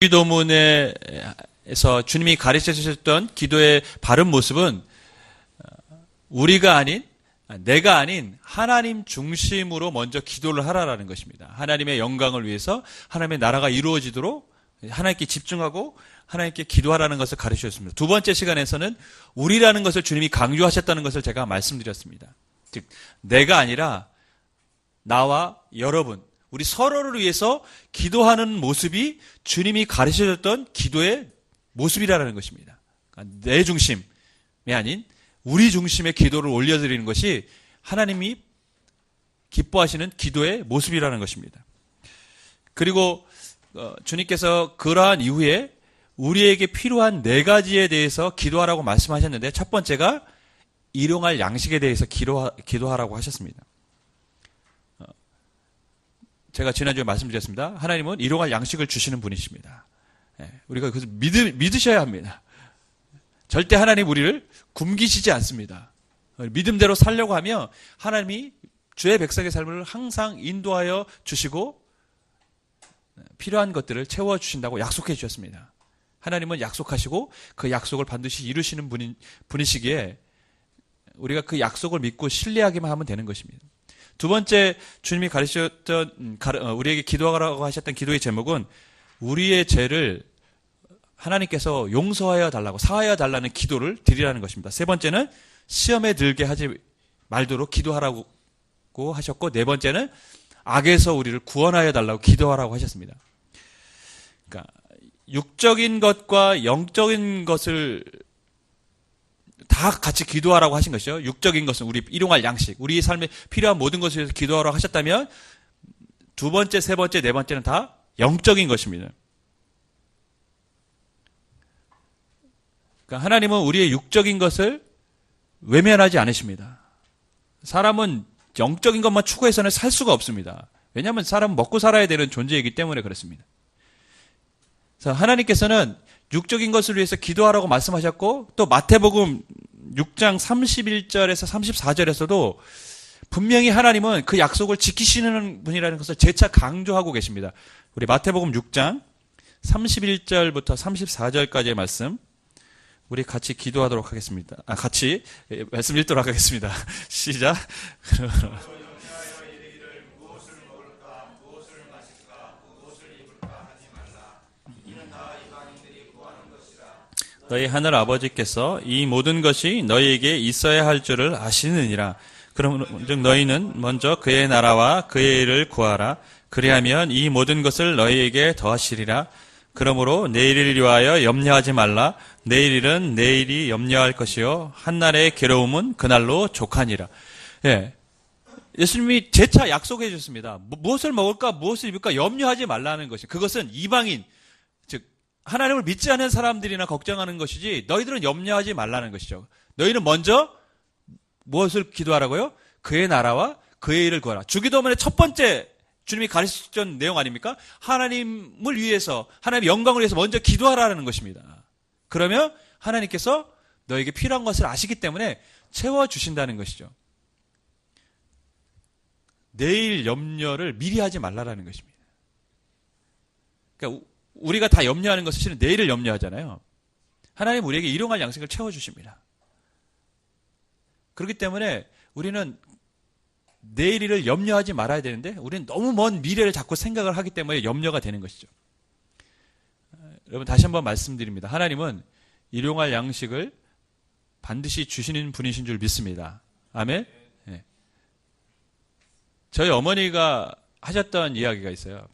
기도문에서 주님이 가르쳐 주셨던 기도의 바른 모습은 우리가 아닌, 내가 아닌 하나님 중심으로 먼저 기도를 하라라는 것입니다. 하나님의 영광을 위해서 하나님의 나라가 이루어지도록 하나님께 집중하고 하나님께 기도하라는 것을 가르쳐 줬습니다. 두 번째 시간에서는 우리라는 것을 주님이 강조하셨다는 것을 제가 말씀드렸습니다. 즉, 내가 아니라 나와 여러분, 우리 서로를 위해서 기도하는 모습이 주님이 가르쳐줬던 기도의 모습이라는 것입니다. 그러니까 내 중심이 아닌 우리 중심의 기도를 올려드리는 것이 하나님이 기뻐하시는 기도의 모습이라는 것입니다. 그리고 주님께서 그러한 이후에 우리에게 필요한 네 가지에 대해서 기도하라고 말씀하셨는데, 첫 번째가 일용할 양식에 대해서 기도하라고 하셨습니다. 제가 지난주에 말씀드렸습니다. 하나님은 일용할 양식을 주시는 분이십니다. 우리가 그것을 믿으셔야 합니다. 절대 하나님 우리를 굶기시지 않습니다. 믿음대로 살려고 하면 하나님이 주의 백성의 삶을 항상 인도하여 주시고 필요한 것들을 채워주신다고 약속해 주셨습니다. 하나님은 약속하시고 그 약속을 반드시 이루시는 분이시기에 우리가 그 약속을 믿고 신뢰하기만 하면 되는 것입니다. 두 번째 주님이 가르치셨던 우리에게 기도하라고 하셨던 기도의 제목은 우리의 죄를 하나님께서 용서하여 달라고, 사하여 달라는 기도를 드리라는 것입니다. 세 번째는 시험에 들게 하지 말도록 기도하라고 하셨고, 네 번째는 악에서 우리를 구원하여 달라고 기도하라고 하셨습니다. 그러니까 육적인 것과 영적인 것을 다 같이 기도하라고 하신 것이죠. 육적인 것은 우리 일용할 양식, 우리 삶에 필요한 모든 것을 위해서 기도하라고 하셨다면 두 번째, 세 번째, 네 번째는 다 영적인 것입니다. 그러니까 하나님은 우리의 육적인 것을 외면하지 않으십니다. 사람은 영적인 것만 추구해서는 살 수가 없습니다. 왜냐하면 사람은 먹고 살아야 되는 존재이기 때문에 그렇습니다. 그래서 하나님께서는 육적인 것을 위해서 기도하라고 말씀하셨고, 또 마태복음 6장 31절에서 34절에서도 분명히 하나님은 그 약속을 지키시는 분이라는 것을 재차 강조하고 계십니다. 우리 마태복음 6장 31절부터 34절까지의 말씀, 우리 같이 기도하도록 하겠습니다. 같이 말씀 읽도록 하겠습니다. 시작. 너희 하늘 아버지께서 이 모든 것이 너희에게 있어야 할 줄을 아시느니라. 그러므로 너희는 먼저 그의 나라와 그의 일을 구하라. 그리하면 이 모든 것을 너희에게 더하시리라. 그러므로 내일을 위하여 염려하지 말라. 내일일은 내일이 염려할 것이요 한날의 괴로움은 그날로 족하니라. 예. 예수님이 재차 약속해 주셨습니다. 무엇을 먹을까, 무엇을 입을까 염려하지 말라는 것이, 그것은 이방인, 즉 하나님을 믿지 않는 사람들이나 걱정하는 것이지 너희들은 염려하지 말라는 것이죠. 너희는 먼저 무엇을 기도하라고요? 그의 나라와 그의 일을 구하라. 주기도문의 첫 번째 주님이 가르치셨던 내용 아닙니까? 하나님을 위해서, 하나님의 영광을 위해서 먼저 기도하라는 것입니다. 그러면 하나님께서 너에게 필요한 것을 아시기 때문에 채워주신다는 것이죠. 내일 염려를 미리 하지 말라라는 것입니다. 그러니까 우리가 다 염려하는 것은 실은 내일을 염려하잖아요. 하나님 우리에게 일용할 양식을 채워주십니다. 그렇기 때문에 우리는 내일을 염려하지 말아야 되는데 우리는 너무 먼 미래를 자꾸 생각을 하기 때문에 염려가 되는 것이죠. 여러분 다시 한번 말씀드립니다. 하나님은 일용할 양식을 반드시 주시는 분이신 줄 믿습니다. 아멘. 네. 저희 어머니가 하셨던 이야기가 있어요.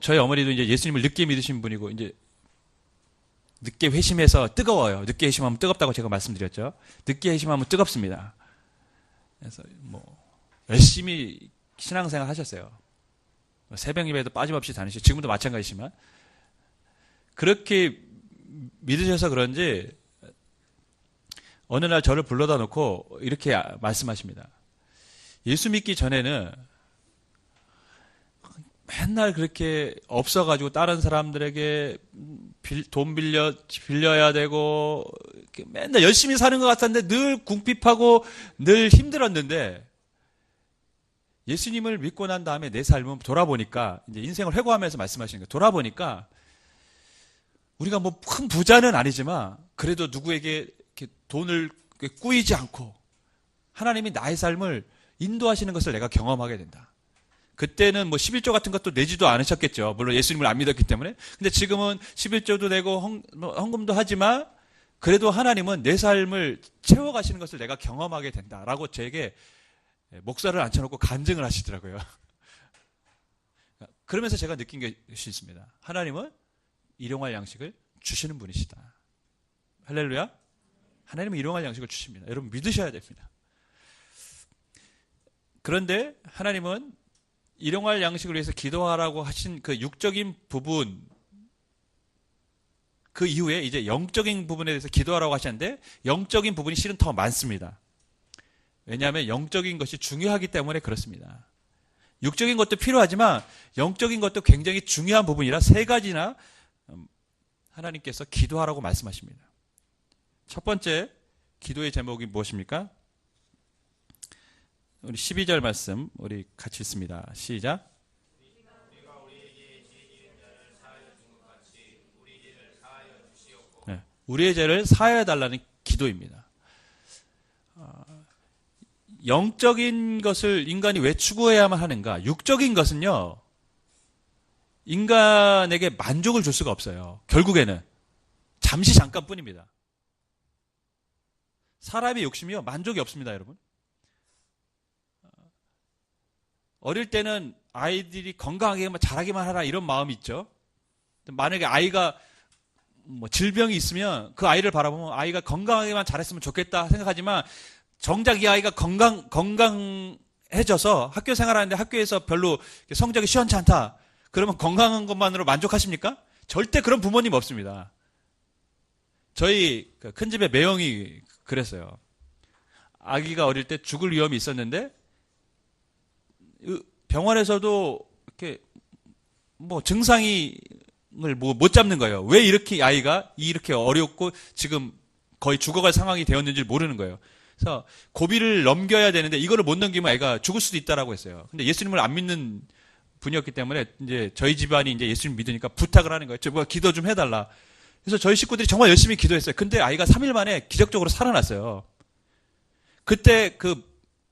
저희 어머니도 이제 예수님을 늦게 믿으신 분이고 이제 늦게 회심해서 뜨거워요. 늦게 회심하면 뜨겁다고 제가 말씀드렸죠. 늦게 회심하면 뜨겁습니다. 그래서 열심히 신앙생활 하셨어요. 새벽 예배도 빠짐없이 다니시고 지금도 마찬가지지만 그렇게 믿으셔서 그런지 어느 날 저를 불러다 놓고 이렇게 말씀하십니다. 예수 믿기 전에는 맨날 그렇게 없어가지고 다른 사람들에게 돈 빌려야 되고 맨날 열심히 사는 것 같았는데 늘 궁핍하고 늘 힘들었는데 예수님을 믿고 난 다음에 내 삶은 돌아보니까, 이제 인생을 회고하면서 말씀하시는 거예요. 돌아보니까, 우리가 뭐 큰 부자는 아니지만, 그래도 누구에게 이렇게 돈을 꾸이지 않고, 하나님이 나의 삶을 인도하시는 것을 내가 경험하게 된다. 그때는 뭐 11조 같은 것도 내지도 않으셨겠죠. 물론 예수님을 안 믿었기 때문에. 근데 지금은 11조도 내고 헌금도 하지만, 그래도 하나님은 내 삶을 채워가시는 것을 내가 경험하게 된다라고 저에게 목사를 앉혀놓고 간증을 하시더라고요. 그러면서 제가 느낀 것이 있습니다. 하나님은 일용할 양식을 주시는 분이시다. 할렐루야. 하나님은 일용할 양식을 주십니다. 여러분 믿으셔야 됩니다. 그런데 하나님은 일용할 양식을 위해서 기도하라고 하신 그 육적인 부분, 그 이후에 이제 영적인 부분에 대해서 기도하라고 하셨는데, 영적인 부분이 실은 더 많습니다. 왜냐하면 영적인 것이 중요하기 때문에 그렇습니다. 육적인 것도 필요하지만 영적인 것도 굉장히 중요한 부분이라 세 가지나 하나님께서 기도하라고 말씀하십니다. 첫 번째 기도의 제목이 무엇입니까? 우리 12절 말씀 우리 같이 읽습니다. 시작. 네, 우리의 죄를 사하여 달라는 기도입니다. 영적인 것을 인간이 왜 추구해야만 하는가? 육적인 것은요, 인간에게 만족을 줄 수가 없어요. 결국에는 잠시 잠깐뿐입니다. 사람의 욕심이요, 만족이 없습니다, 여러분. 어릴 때는 아이들이 건강하게만 자라기만 하라 이런 마음이 있죠. 만약에 아이가 뭐 질병이 있으면 그 아이를 바라보면 아이가 건강하게만 자랐으면 좋겠다 생각하지만, 정작 이 아이가 건강해져서 학교 생활하는데 학교에서 별로 성적이 시원치 않다. 그러면 건강한 것만으로 만족하십니까? 절대 그런 부모님 없습니다. 저희 큰 집의 매형이 그랬어요. 아기가 어릴 때 죽을 위험이 있었는데 병원에서도 이렇게 뭐 증상을 못 잡는 거예요. 왜 이렇게 아이가 이렇게 어렵고 지금 거의 죽어갈 상황이 되었는지 모르는 거예요. 그래서 고비를 넘겨야 되는데 이거를 못 넘기면 애가 죽을 수도 있다라고 했어요. 근데 예수님을 안 믿는 분이었기 때문에 이제 저희 집안이 이제 예수님 믿으니까 부탁을 하는 거예요. 저 기도 좀 해달라. 그래서 저희 식구들이 정말 열심히 기도했어요. 근데 아이가 3일 만에 기적적으로 살아났어요. 그때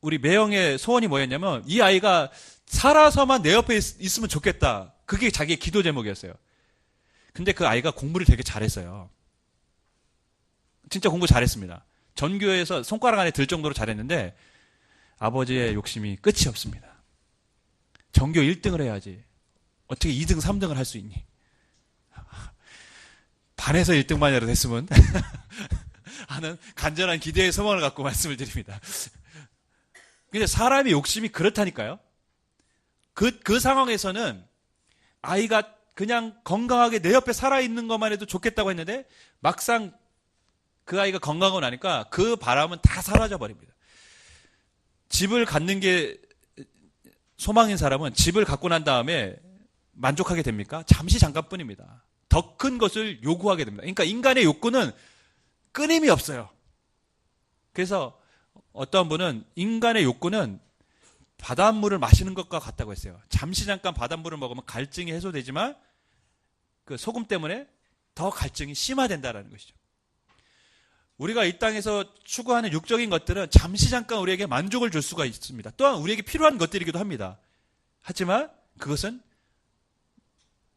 우리 매형의 소원이 뭐였냐면, 이 아이가 살아서만 내 옆에 있으면 좋겠다. 그게 자기의 기도 제목이었어요. 근데 그 아이가 공부를 되게 잘했어요. 진짜 공부 잘했습니다. 전교에서 손가락 안에 들 정도로 잘했는데 아버지의 욕심이 끝이 없습니다. 전교 1등을 해야지 어떻게 2등, 3등을 할 수 있니? 반에서 1등만이라도 했으면 하는 간절한 기대의 소망을 갖고 말씀을 드립니다. 근데 사람의 욕심이 그렇다니까요. 그 상황에서는 아이가 그냥 건강하게 내 옆에 살아있는 것만 해도 좋겠다고 했는데, 막상 그 아이가 건강하고 나니까 그 바람은 다 사라져 버립니다. 집을 갖는 게 소망인 사람은 집을 갖고 난 다음에 만족하게 됩니까? 잠시 잠깐뿐입니다. 더 큰 것을 요구하게 됩니다. 그러니까 인간의 욕구는 끊임이 없어요. 그래서 어떤 분은 인간의 욕구는 바닷물을 마시는 것과 같다고 했어요. 잠시 잠깐 바닷물을 먹으면 갈증이 해소되지만 그 소금 때문에 더 갈증이 심화된다는 것이죠. 우리가 이 땅에서 추구하는 육적인 것들은 잠시 잠깐 우리에게 만족을 줄 수가 있습니다. 또한 우리에게 필요한 것들이기도 합니다. 하지만 그것은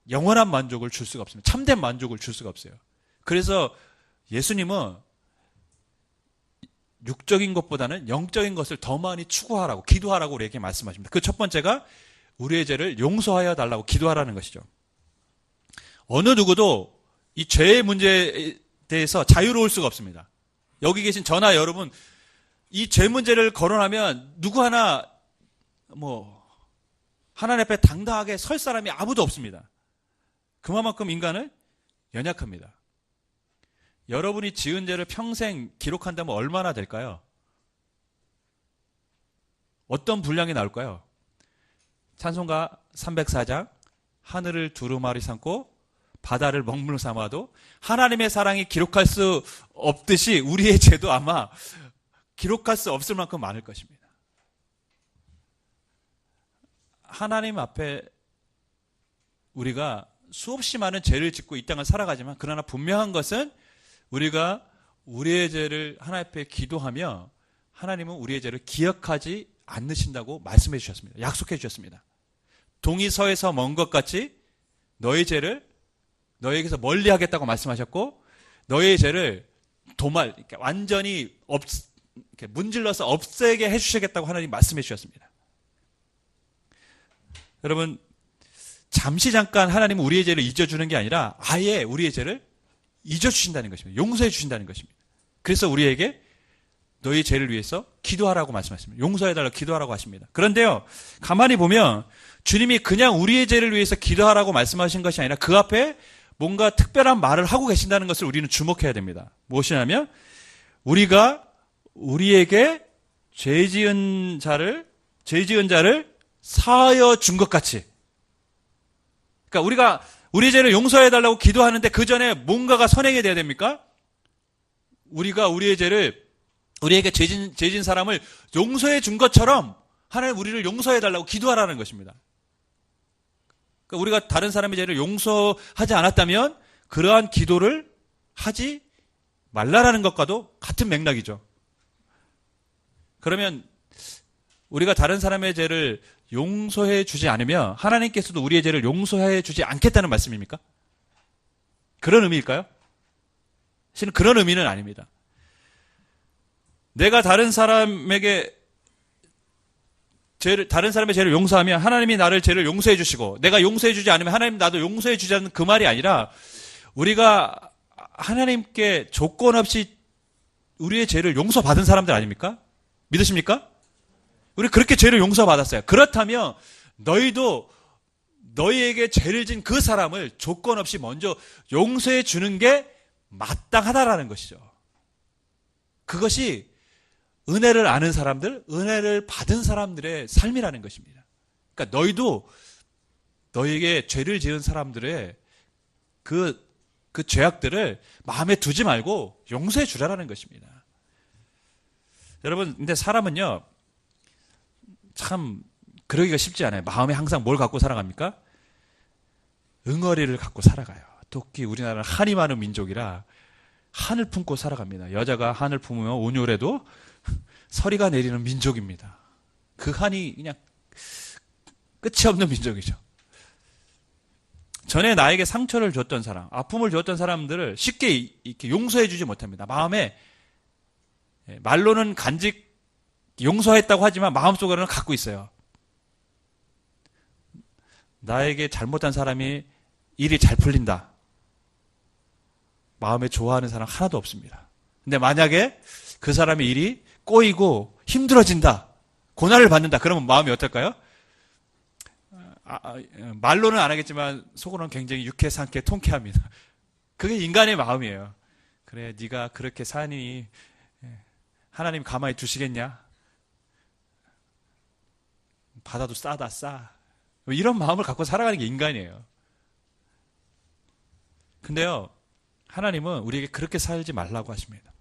영원한 만족을 줄 수가 없습니다. 참된 만족을 줄 수가 없어요. 그래서 예수님은 육적인 것보다는 영적인 것을 더 많이 추구하라고, 기도하라고 우리에게 말씀하십니다. 그 첫 번째가 우리의 죄를 용서하여 달라고 기도하라는 것이죠. 어느 누구도 이 죄의 문제에 대해서 자유로울 수가 없습니다. 여기 계신 저나 여러분, 이 죄 문제를 거론하면 누구 하나 하나님 앞에 당당하게 설 사람이 아무도 없습니다. 그만큼 인간은 연약합니다. 여러분이 지은 죄를 평생 기록한다면 얼마나 될까요? 어떤 분량이 나올까요? 찬송가 304장, 하늘을 두루마리 삼고 바다를 먹물 삼아도 하나님의 사랑이 기록할 수 없듯이 우리의 죄도 아마 기록할 수 없을 만큼 많을 것입니다. 하나님 앞에 우리가 수없이 많은 죄를 짓고 이 땅을 살아가지만 그러나 분명한 것은 우리가 우리의 죄를 하나님 앞에 기도하며 하나님은 우리의 죄를 기억하지 않으신다고 말씀해 주셨습니다. 약속해 주셨습니다. 동이 서에서 먼 것 같이 너의 죄를 너에게서 멀리 하겠다고 말씀하셨고 너의 죄를 완전히 문질러서 없애게 해주시겠다고 하나님 말씀해 주셨습니다. 여러분, 잠시 잠깐 하나님은 우리의 죄를 잊어주는 게 아니라 아예 우리의 죄를 잊어주신다는 것입니다. 용서해 주신다는 것입니다. 그래서 우리에게 너희 죄를 위해서 기도하라고 말씀하십니다. 용서해달라고 기도하라고 하십니다. 그런데요, 가만히 보면 주님이 그냥 우리의 죄를 위해서 기도하라고 말씀하신 것이 아니라 그 앞에 뭔가 특별한 말을 하고 계신다는 것을 우리는 주목해야 됩니다. 무엇이냐면 우리가 우리에게 죄 지은 자를 사하여 준 것 같이, 그러니까 우리가 우리 죄를 용서해달라고 기도하는데 그 전에 뭔가가 선행이 돼야 됩니까? 우리가 우리의 죄를 우리에게 죄 지은 사람을 용서해 준 것처럼 하나님 우리를 용서해달라고 기도하라는 것입니다. 그러니까 우리가 다른 사람의 죄를 용서하지 않았다면 그러한 기도를 하지 말라라는 것과도 같은 맥락이죠. 그러면 우리가 다른 사람의 죄를 용서해 주지 않으면 하나님께서도 우리의 죄를 용서해 주지 않겠다는 말씀입니까? 그런 의미일까요? 실은 그런 의미는 아닙니다. 내가 다른 사람의 죄를 용서하면 하나님이 나를 죄를 용서해 주시고 내가 용서해 주지 않으면 하나님 나도 용서해 주지 않는 그 말이 아니라 우리가 하나님께 조건 없이 우리의 죄를 용서받은 사람들 아닙니까? 믿으십니까? 우리 그렇게 죄를 용서받았어요. 그렇다면 너희도 너희에게 죄를 진 그 사람을 조건 없이 먼저 용서해 주는 게 마땅하다라는 것이죠. 그것이 은혜를 아는 사람들, 은혜를 받은 사람들의 삶이라는 것입니다. 그러니까 너희도 너희에게 죄를 지은 사람들의 그 죄악들을 마음에 두지 말고 용서해 주라는 것입니다. 여러분, 근데 사람은요, 참 그러기가 쉽지 않아요. 마음에 항상 뭘 갖고 살아갑니까? 응어리를 갖고 살아가요. 특히 우리나라는 한이 많은 민족이라 한을 품고 살아갑니다. 여자가 한을 품으면 온yor해도 서리가 내리는 민족입니다. 그 한이 그냥 끝이 없는 민족이죠. 전에 나에게 상처를 줬던 사람, 아픔을 줬던 사람들을 쉽게 이렇게 용서해 주지 못합니다. 마음에, 말로는 간직 용서했다고 하지만 마음속으로는 갖고 있어요. 나에게 잘못한 사람이 일이 잘 풀린다. 마음에 좋아하는 사람 하나도 없습니다. 근데 만약에 그 사람의 일이 꼬이고 힘들어진다, 고난을 받는다, 그러면 마음이 어떨까요? 말로는 안 하겠지만 속으로는 굉장히 유쾌, 상쾌, 통쾌합니다. 그게 인간의 마음이에요. 그래, 네가 그렇게 사니 하나님 가만히 두시겠냐? 바다도 싸다, 싸. 이런 마음을 갖고 살아가는 게 인간이에요. 근데요, 하나님은 우리에게 그렇게 살지 말라고 하십니다.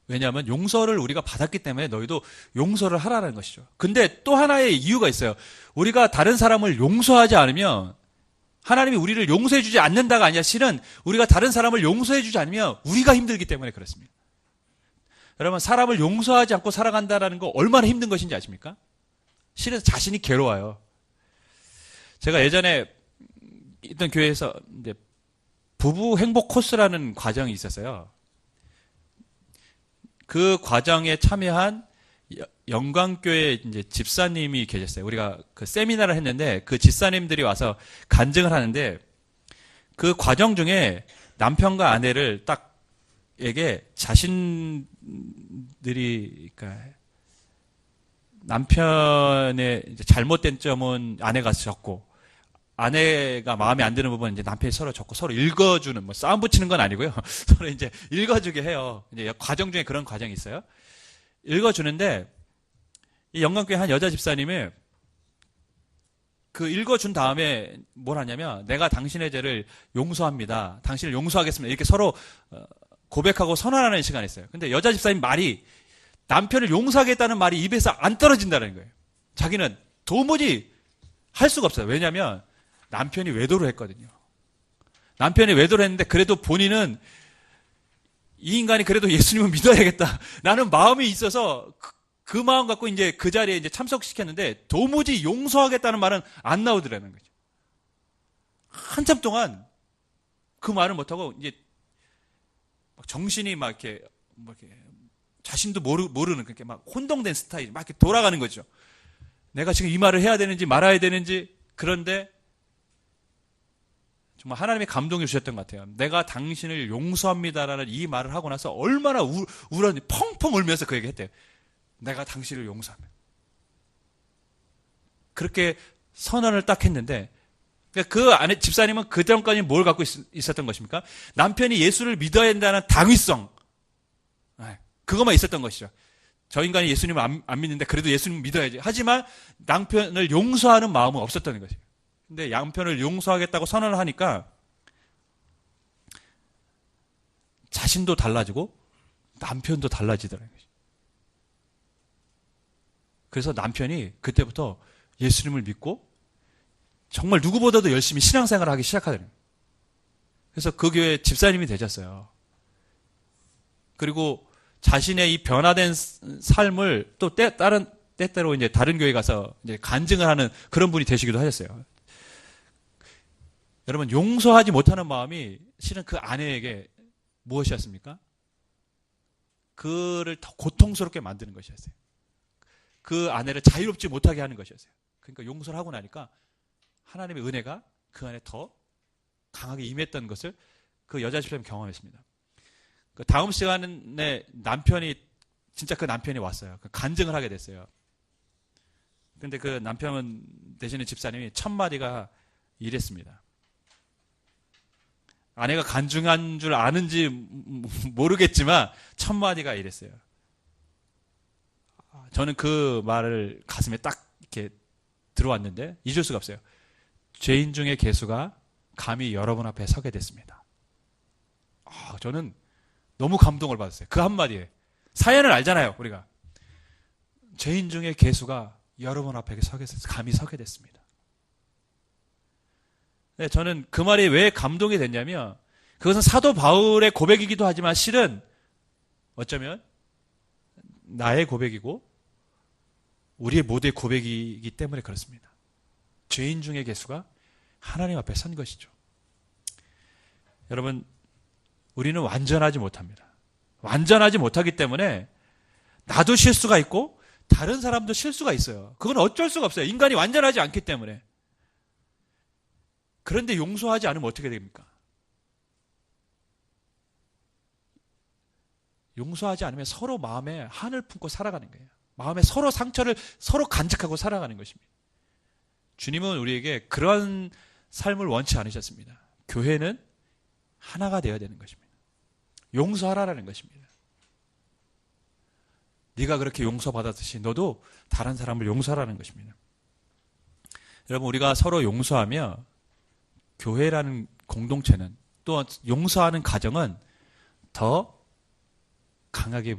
왜냐하면 용서를 우리가 받았기 때문에 너희도 용서를 하라는 것이죠. 근데 또 하나의 이유가 있어요. 우리가 다른 사람을 용서하지 않으면 하나님이 우리를 용서해 주지 않는다가 아니라 실은 우리가 다른 사람을 용서해 주지 않으면 우리가 힘들기 때문에 그렇습니다. 여러분, 사람을 용서하지 않고 살아간다는 거 얼마나 힘든 것인지 아십니까? 실은 자신이 괴로워요. 제가 예전에 있던 교회에서 이제 부부 행복 코스라는 과정이 있었어요. 그 과정에 참여한 영광교회 이제 집사님이 계셨어요. 우리가 그 세미나를 했는데 그 집사님들이 와서 간증을 하는데 그 과정 중에 남편과 아내를 에게 자신들이, 그러니까 남편의 이제 잘못된 점은 아내가 적고 아내가 마음에 안 드는 부분은 이제 남편이 서로 적고 서로 읽어주는, 뭐 싸움 붙이는 건 아니고요. 서로 이제 읽어주게 해요. 이제 과정 중에 그런 과정이 있어요. 읽어주는데 이 영광교회 한 여자 집사님이 그 읽어준 다음에 뭘 하냐면 내가 당신의 죄를 용서합니다. 당신을 용서하겠습니다. 이렇게 서로 고백하고 선언하는 시간이 있어요. 근데 여자 집사님 말이 남편을 용서하겠다는 말이 입에서 안 떨어진다는 거예요. 자기는 도무지 할 수가 없어요. 왜냐하면 남편이 외도를 했거든요. 남편이 외도를 했는데 그래도 본인은 이 인간이 그래도 예수님을 믿어야겠다. 나는 마음이 있어서 그 마음 갖고 이제 그 자리에 이제 참석시켰는데 도무지 용서하겠다는 말은 안 나오더라는 거죠. 한참 동안 그 말을 못하고 이제 막 정신이 막 이렇게 자신도 모르는 그렇게 막 혼동된 스타일, 막 이렇게 돌아가는 거죠. 내가 지금 이 말을 해야 되는지 말아야 되는지. 그런데 정말 하나님의 감동을 주셨던 것 같아요. 내가 당신을 용서합니다라는 이 말을 하고 나서 얼마나 울었는지 펑펑 울면서 그 얘기 했대요. 내가 당신을 용서합니다. 그렇게 선언을 딱 했는데 그 안에 집사님은 그 전까지 뭘 갖고 있었던 것입니까? 남편이 예수를 믿어야 한다는 당위성. 그것만 있었던 것이죠. 저 인간이 예수님을 안 믿는데 그래도 예수님 믿어야지. 하지만 남편을 용서하는 마음은 없었던 것이에요. 근데 남편을 용서하겠다고 선언을 하니까 자신도 달라지고 남편도 달라지더라고요. 그래서 남편이 그때부터 예수님을 믿고 정말 누구보다도 열심히 신앙생활을 하기 시작하더라고요. 그래서 그 교회 집사님이 되셨어요. 그리고 자신의 이 변화된 삶을 또 때때로 이제 다른 교회 가서 이제 간증을 하는 그런 분이 되시기도 하셨어요. 여러분, 용서하지 못하는 마음이 실은 그 아내에게 무엇이었습니까? 그를 더 고통스럽게 만드는 것이었어요. 그 아내를 자유롭지 못하게 하는 것이었어요. 그러니까 용서를 하고 나니까 하나님의 은혜가 그 안에 더 강하게 임했던 것을 그 여자 집사님이 경험했습니다. 그 다음 시간에 남편이 진짜 그 남편이 왔어요. 간증을 하게 됐어요. 근데 그 남편 되시는 집사님이 첫 마디가 이랬습니다. 아내가 간증한 줄 아는지 모르겠지만 첫 마디가 이랬어요. 저는 그 말을 가슴에 딱 이렇게 들어왔는데 잊을 수가 없어요. 죄인 중에 괴수가 감히 여러분 앞에 서게 됐습니다. 저는 너무 감동을 받았어요. 그 한마디에. 사연을 알잖아요, 우리가. 죄인 중에 괴수가 여러분 앞에 감히 서게 됐습니다. 네, 저는 그 말이 왜 감동이 됐냐면 그것은 사도 바울의 고백이기도 하지만 실은 어쩌면 나의 고백이고 우리의 모두의 고백이기 때문에 그렇습니다. 죄인 중에 괴수가 하나님 앞에 선 것이죠. 여러분, 우리는 완전하지 못합니다. 완전하지 못하기 때문에 나도 실수가 있고 다른 사람도 실수가 있어요. 그건 어쩔 수가 없어요. 인간이 완전하지 않기 때문에. 그런데 용서하지 않으면 어떻게 됩니까? 용서하지 않으면 서로 마음에 한을 품고 살아가는 거예요. 마음에 서로 상처를 서로 간직하고 살아가는 것입니다. 주님은 우리에게 그런 삶을 원치 않으셨습니다. 교회는 하나가 되어야 되는 것입니다. 용서하라는 것입니다. 네가 그렇게 용서받았듯이 너도 다른 사람을 용서하라는 것입니다. 여러분, 우리가 서로 용서하며 교회라는 공동체는 또 용서하는 가정은 더 강하게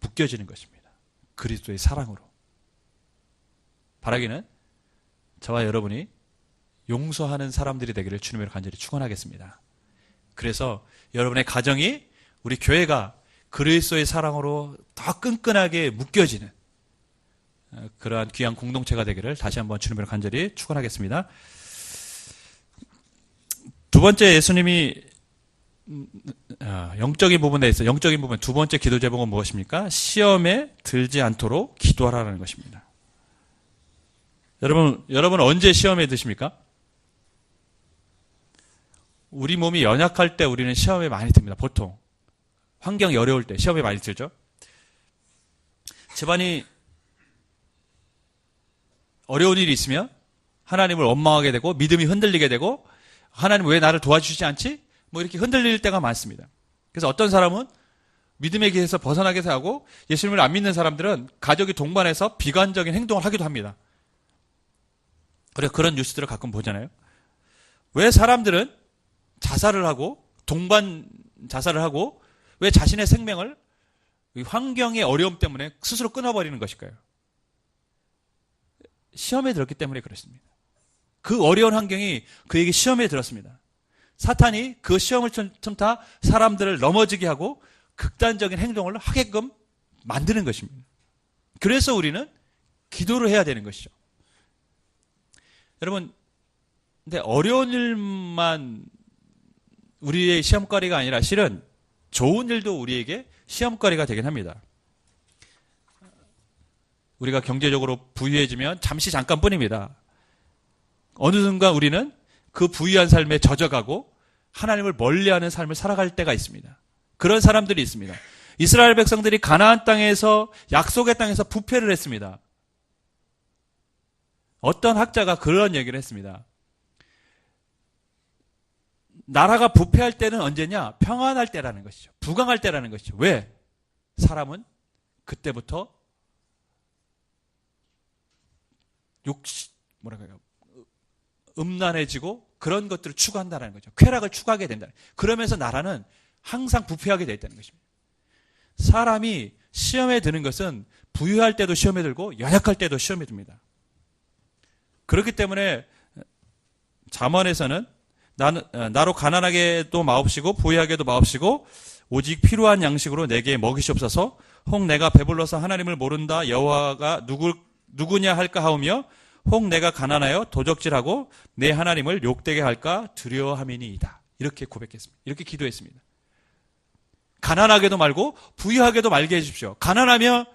묶여지는 것입니다. 그리스도의 사랑으로. 바라기는 저와 여러분이 용서하는 사람들이 되기를 주님으로 간절히 축원하겠습니다. 그래서 여러분의 가정이 우리 교회가 그리스도의 사랑으로 더 끈끈하게 묶여지는 그러한 귀한 공동체가 되기를 다시 한번 주님으로 간절히 축원하겠습니다. 두 번째 예수님이 영적인 부분에 있어 영적인 부분 두 번째 기도 제목은 무엇입니까? 시험에 들지 않도록 기도하라는 것입니다. 여러분 언제 시험에 드십니까? 우리 몸이 연약할 때 우리는 시험에 많이 듭니다. 보통 환경이 어려울 때 시험에 많이 들죠. 집안이 어려운 일이 있으면 하나님을 원망하게 되고 믿음이 흔들리게 되고 하나님 왜 나를 도와주시지 않지? 뭐 이렇게 흔들릴 때가 많습니다. 그래서 어떤 사람은 믿음의 길에서 벗어나게 하고 예수님을 안 믿는 사람들은 가족이 동반해서 비관적인 행동을 하기도 합니다. 그래서 그런 뉴스들을 가끔 보잖아요. 왜 사람들은 자살을 하고 동반 자살을 하고 왜 자신의 생명을 환경의 어려움 때문에 스스로 끊어버리는 것일까요? 시험에 들었기 때문에 그렇습니다. 그 어려운 환경이 그에게 시험에 들었습니다. 사탄이 그 시험을 틈타 사람들을 넘어지게 하고 극단적인 행동을 하게끔 만드는 것입니다. 그래서 우리는 기도를 해야 되는 것이죠. 여러분, 근데 어려운 일만 우리의 시험거리가 아니라 실은 좋은 일도 우리에게 시험거리가 되긴 합니다. 우리가 경제적으로 부유해지면 잠깐뿐입니다. 어느 순간 우리는 그 부유한 삶에 젖어가고 하나님을 멀리하는 삶을 살아갈 때가 있습니다. 그런 사람들이 있습니다. 이스라엘 백성들이 가나안 땅에서 약속의 땅에서 부패를 했습니다. 어떤 학자가 그런 얘기를 했습니다. 나라가 부패할 때는 언제냐? 평안할 때라는 것이죠. 부강할 때라는 것이죠. 왜? 사람은 그때부터 음란해지고 그런 것들을 추구한다는 거죠. 쾌락을 추구하게 된다. 그러면서 나라는 항상 부패하게 되어 있다는 것입니다. 사람이 시험에 드는 것은 부유할 때도 시험에 들고 연약할 때도 시험에 듭니다. 그렇기 때문에 잠언에서는 나로 가난하게도 마옵시고 부유하게도 마옵시고 오직 필요한 양식으로 내게 먹이시옵소서. 혹 내가 배불러서 하나님을 모른다 여호와가 누구냐 할까 하오며 혹 내가 가난하여 도적질하고 내 하나님을 욕되게 할까 두려워함이니이다. 이렇게 고백했습니다. 이렇게 기도했습니다. 가난하게도 말고 부유하게도 말게 해주십시오. 가난하면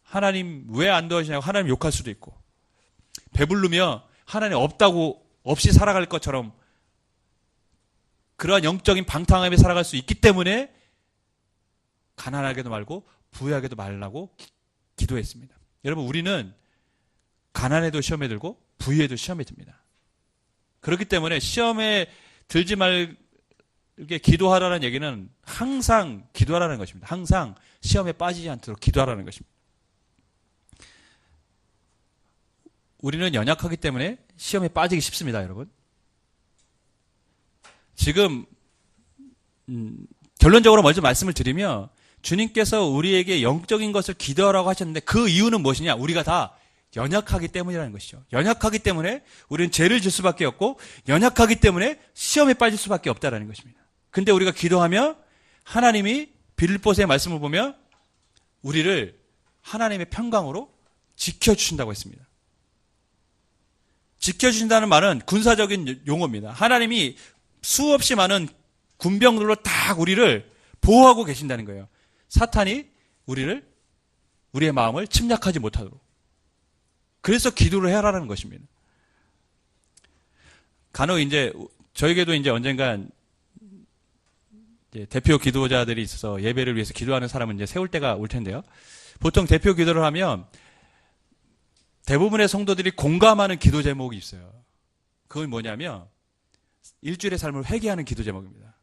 하나님 왜 안 도와주냐고 하나님 욕할 수도 있고, 배부르면 하나님 없이 살아갈 것처럼 그러한 영적인 방탕함에 살아갈 수 있기 때문에 가난하게도 말고 부유하게도 말라고 기도했습니다. 여러분, 우리는 가난에도 시험에 들고 부유에도 시험에 듭니다. 그렇기 때문에 시험에 들지 말게 기도하라는 얘기는 항상 기도하라는 것입니다. 항상 시험에 빠지지 않도록 기도하라는 것입니다. 우리는 연약하기 때문에 시험에 빠지기 쉽습니다, 여러분. 지금 결론적으로 먼저 말씀을 드리면 주님께서 우리에게 영적인 것을 기도하라고 하셨는데 그 이유는 무엇이냐? 우리가 다 연약하기 때문이라는 것이죠. 연약하기 때문에 우리는 죄를 질 수밖에 없고 연약하기 때문에 시험에 빠질 수밖에 없다는 것입니다. 근데 우리가 기도하면 하나님이 빌립보서의 말씀을 보면 우리를 하나님의 평강으로 지켜주신다고 했습니다. 지켜주신다는 말은 군사적인 용어입니다. 하나님이 수없이 많은 군병들로 딱 우리를 보호하고 계신다는 거예요. 사탄이 우리의 마음을 침략하지 못하도록. 그래서 기도를 해라라는 것입니다. 간혹 저에게도 언젠간 대표 기도자들이 있어서 예배를 위해서 기도하는 사람은 세울 때가 올 텐데요. 보통 대표 기도를 하면 대부분의 성도들이 공감하는 기도 제목이 있어요. 그건 뭐냐면 일주일의 삶을 회개하는 기도 제목입니다.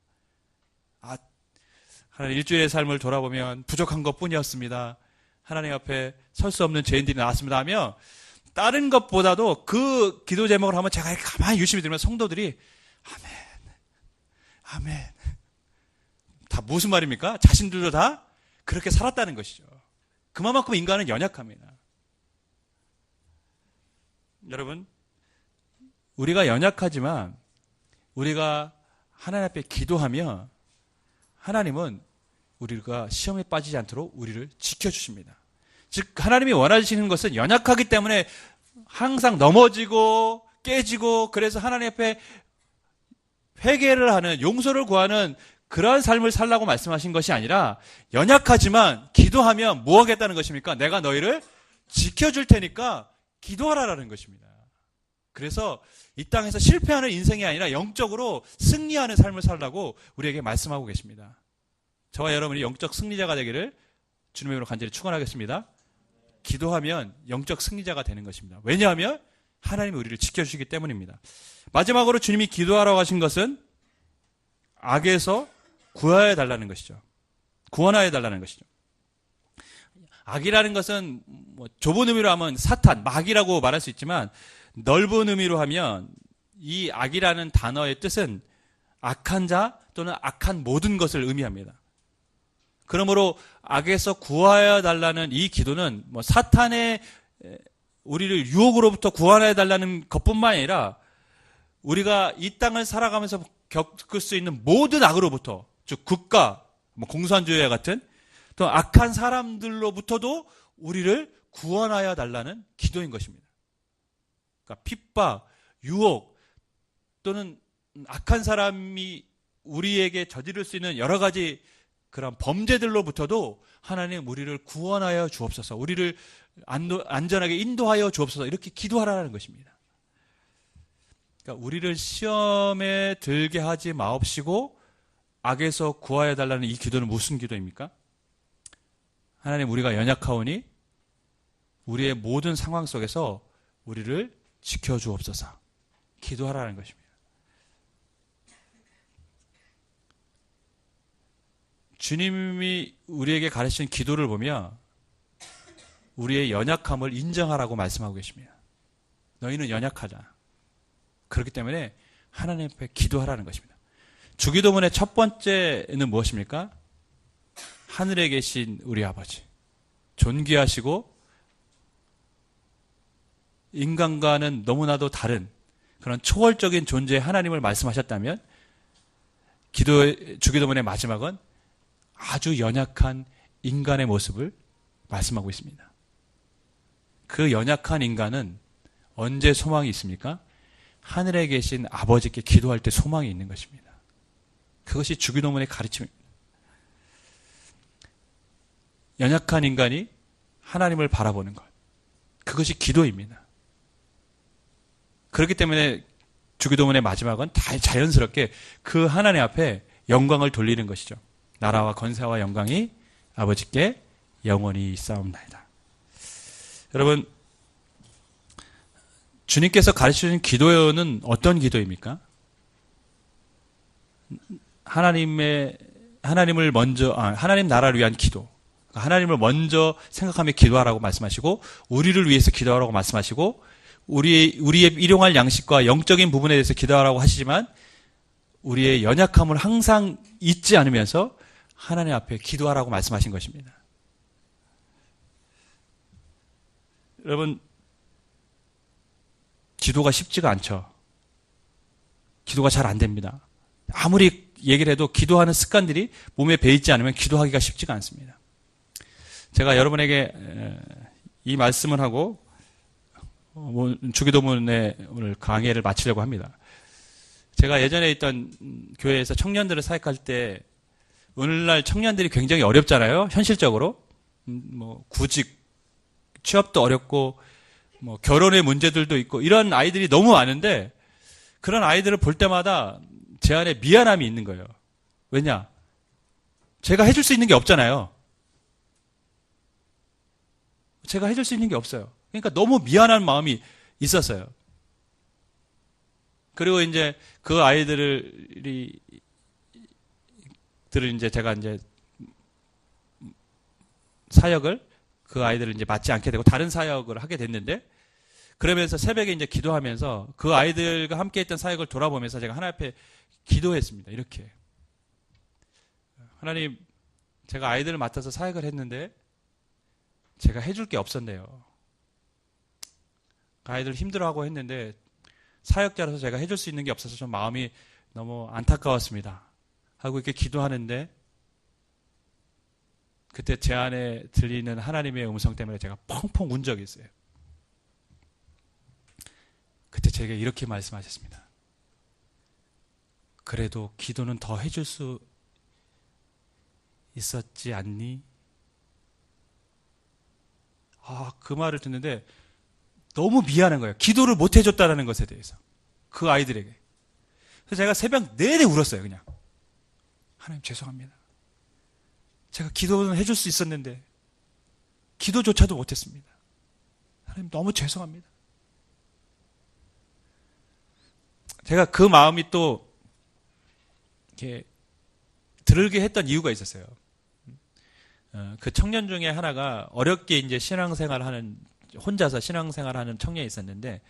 하나님, 일주일의 삶을 돌아보면 부족한 것뿐이었습니다. 하나님 앞에 설 수 없는 죄인들이 나왔습니다 하며 다른 것보다도 그 기도 제목을 하면 제가 가만히 유심히 들으면 성도들이 아멘. 다 무슨 말입니까? 자신들도 다 그렇게 살았다는 것이죠. 그만큼 인간은 연약합니다. 여러분, 우리가 연약하지만 우리가 하나님 앞에 기도하면 하나님은 우리가 시험에 빠지지 않도록 우리를 지켜주십니다. 즉 하나님이 원하시는 것은 연약하기 때문에 항상 넘어지고 깨지고 그래서 하나님 앞에 회개를 하는, 용서를 구하는 그러한 삶을 살라고 말씀하신 것이 아니라 연약하지만 기도하면 뭐 하겠다는 것입니까? 내가 너희를 지켜줄 테니까 기도하라라는 것입니다. 그래서 이 땅에서 실패하는 인생이 아니라 영적으로 승리하는 삶을 살라고 우리에게 말씀하고 계십니다. 저와 여러분이 영적 승리자가 되기를 주님의 이름으로 간절히 축원하겠습니다. 기도하면 영적 승리자가 되는 것입니다. 왜냐하면 하나님이 우리를 지켜주시기 때문입니다. 마지막으로 주님이 기도하라고 하신 것은 악에서 구하여 달라는 것이죠. 구원하여 달라는 것이죠. 악이라는 것은 좁은 의미로 하면 사탄, 마귀라고 말할 수 있지만 넓은 의미로 하면 이 악이라는 단어의 뜻은 악한 자 또는 악한 모든 것을 의미합니다. 그러므로 악에서 구하여 달라는 이 기도는 뭐 사탄의 우리를 유혹으로부터 구하여 달라는 것뿐만 아니라 우리가 이 땅을 살아가면서 겪을 수 있는 모든 악으로부터, 즉 국가, 뭐 공산주의와 같은 또 악한 사람들로부터도 우리를 구원하여 달라는 기도인 것입니다. 그러니까 핍박, 유혹 또는 악한 사람이 우리에게 저지를 수 있는 여러 가지 그런 범죄들로부터도 하나님 우리를 구원하여 주옵소서, 우리를 안전하게 인도하여 주옵소서, 이렇게 기도하라는 것입니다. 그러니까 우리를 시험에 들게 하지 마옵시고 악에서 구하여 달라는 이 기도는 무슨 기도입니까? 하나님, 우리가 연약하오니 우리의 모든 상황 속에서 우리를 지켜주옵소서, 기도하라는 것입니다. 주님이 우리에게 가르치는 기도를 보면 우리의 연약함을 인정하라고 말씀하고 계십니다. 너희는 연약하다. 그렇기 때문에 하나님 앞에 기도하라는 것입니다. 주기도문의 첫 번째는 무엇입니까? 하늘에 계신 우리 아버지, 존귀하시고 인간과는 너무나도 다른 그런 초월적인 존재의 하나님을 말씀하셨다면 주기도문의 마지막은 아주 연약한 인간의 모습을 말씀하고 있습니다. 그 연약한 인간은 언제 소망이 있습니까? 하늘에 계신 아버지께 기도할 때 소망이 있는 것입니다. 그것이 주기도문의 가르침입니다. 연약한 인간이 하나님을 바라보는 것, 그것이 기도입니다. 그렇기 때문에 주기도문의 마지막은 다 자연스럽게 그 하나님 앞에 영광을 돌리는 것이죠. 나라와 권세와 영광이 아버지께 영원히 있사옵나이다. 여러분, 주님께서 가르치신 기도는 어떤 기도입니까? 하나님 나라를 위한 기도. 하나님을 먼저 생각하며 기도하라고 말씀하시고, 우리를 위해서 기도하라고 말씀하시고, 우리의 일용할 양식과 영적인 부분에 대해서 기도하라고 하시지만, 우리의 연약함을 항상 잊지 않으면서 하나님 앞에 기도하라고 말씀하신 것입니다. 여러분, 기도가 쉽지가 않죠. 기도가 잘 안 됩니다. 아무리 얘기를 해도 기도하는 습관들이 몸에 배이지 않으면 기도하기가 쉽지가 않습니다. 제가 여러분에게 이 말씀을 하고 주기도문의 오늘 강의를 마치려고 합니다. 제가 예전에 있던 교회에서 청년들을 사역할 때 오늘날 청년들이 굉장히 어렵잖아요. 현실적으로 뭐 구직, 취업도 어렵고 뭐 결혼의 문제들도 있고 이런 아이들이 너무 많은데 그런 아이들을 볼 때마다 제 안에 미안함이 있는 거예요. 왜냐? 제가 해줄 수 있는 게 없잖아요. 제가 해줄 수 있는 게 없어요. 그러니까 너무 미안한 마음이 있었어요. 그리고 이제 그 아이들을 이제 제가 이제 사역을 그 아이들을 이제 맡지 않게 되고 다른 사역을 하게 됐는데, 그러면서 새벽에 이제 기도하면서 그 아이들과 함께 했던 사역을 돌아보면서 제가 하나님 앞에 기도했습니다. 이렇게. 하나님, 제가 아이들을 맡아서 사역을 했는데 제가 해줄 게 없었네요. 그 아이들 힘들어하고 했는데 사역자라서 제가 해줄 수 있는 게 없어서 좀 마음이 너무 안타까웠습니다. 하고 이렇게 기도하는데 그때 제 안에 들리는 하나님의 음성 때문에 제가 펑펑 운 적이 있어요. 그때 제게 이렇게 말씀하셨습니다. 그래도 기도는 더 해줄 수 있었지 않니? 그 말을 듣는데 너무 미안한 거예요. 기도를 못 해줬다는 것에 대해서. 그 아이들에게. 그래서 제가 새벽 내내 울었어요, 그냥. 하나님 죄송합니다. 제가 기도는 해줄 수 있었는데 기도조차도 못했습니다. 하나님 너무 죄송합니다. 제가 그 마음이 또 이렇게 들게 했던 이유가 있었어요. 그 청년 중에 하나가 어렵게 이제 혼자서 신앙생활하는 청년이 있었는데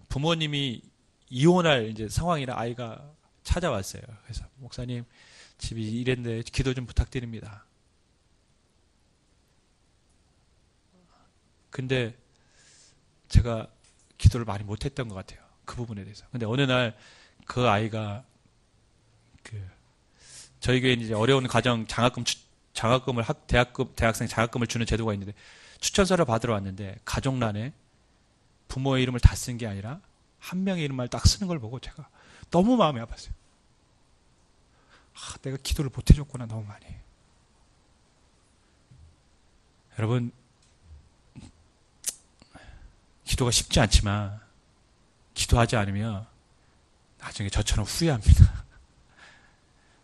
부모님이 이혼할 이제 상황이라 아이가 찾아왔어요. 그래서 목사님 집이 이랬는데 기도 좀 부탁드립니다. 근데 제가 기도를 많이 못했던 것 같아요. 그 부분에 대해서. 근데 어느 날 그 아이가 저희 교회는 이제 어려운 가정 장학금을 대학생 장학금을 주는 제도가 있는데 추천서를 받으러 왔는데 가족란에 부모의 이름을 다 쓴 게 아니라 한 명의 이름만 딱 쓰는 걸 보고 제가 너무 마음이 아팠어요. 내가 기도를 못해줬구나, 너무 많이. 여러분, 기도가 쉽지 않지만 기도하지 않으면 나중에 저처럼 후회합니다.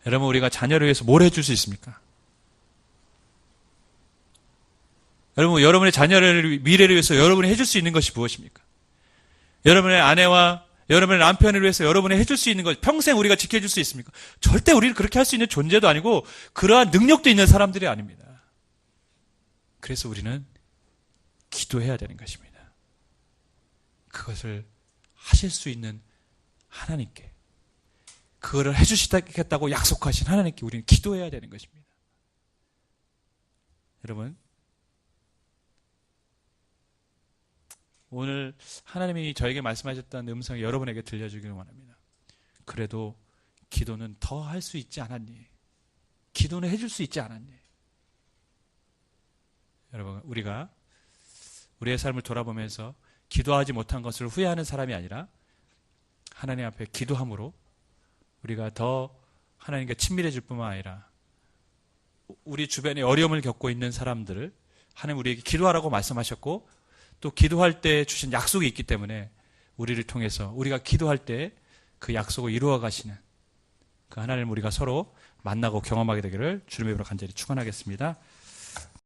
여러분, 우리가 자녀를 위해서 뭘 해줄 수 있습니까? 여러분, 여러분의 자녀를 미래를 위해서 여러분이 해줄 수 있는 것이 무엇입니까? 여러분의 아내와 여러분의 남편을 위해서 여러분이 해줄 수 있는 것, 평생 우리가 지켜줄 수 있습니까? 절대 우리를 그렇게 할 수 있는 존재도 아니고 그러한 능력도 있는 사람들이 아닙니다. 그래서 우리는 기도해야 되는 것입니다. 그것을 하실 수 있는 하나님께, 그거를 해주시겠다고 약속하신 하나님께 우리는 기도해야 되는 것입니다. 여러분, 오늘 하나님이 저에게 말씀하셨다는 음성이 여러분에게 들려주기를 원합니다. 그래도 기도는 더 할 수 있지 않았니? 기도는 해줄 수 있지 않았니? 여러분, 우리가 우리의 삶을 돌아보면서 기도하지 못한 것을 후회하는 사람이 아니라 하나님 앞에 기도함으로 우리가 더 하나님과 친밀해질 뿐만 아니라 우리 주변에 어려움을 겪고 있는 사람들을 하나님 우리에게 기도하라고 말씀하셨고 또 기도할 때 주신 약속이 있기 때문에 우리를 통해서 우리가 기도할 때 그 약속을 이루어 가시는 그 하나님을 우리가 서로 만나고 경험하게 되기를 주님의 이름으로 간절히 축원하겠습니다.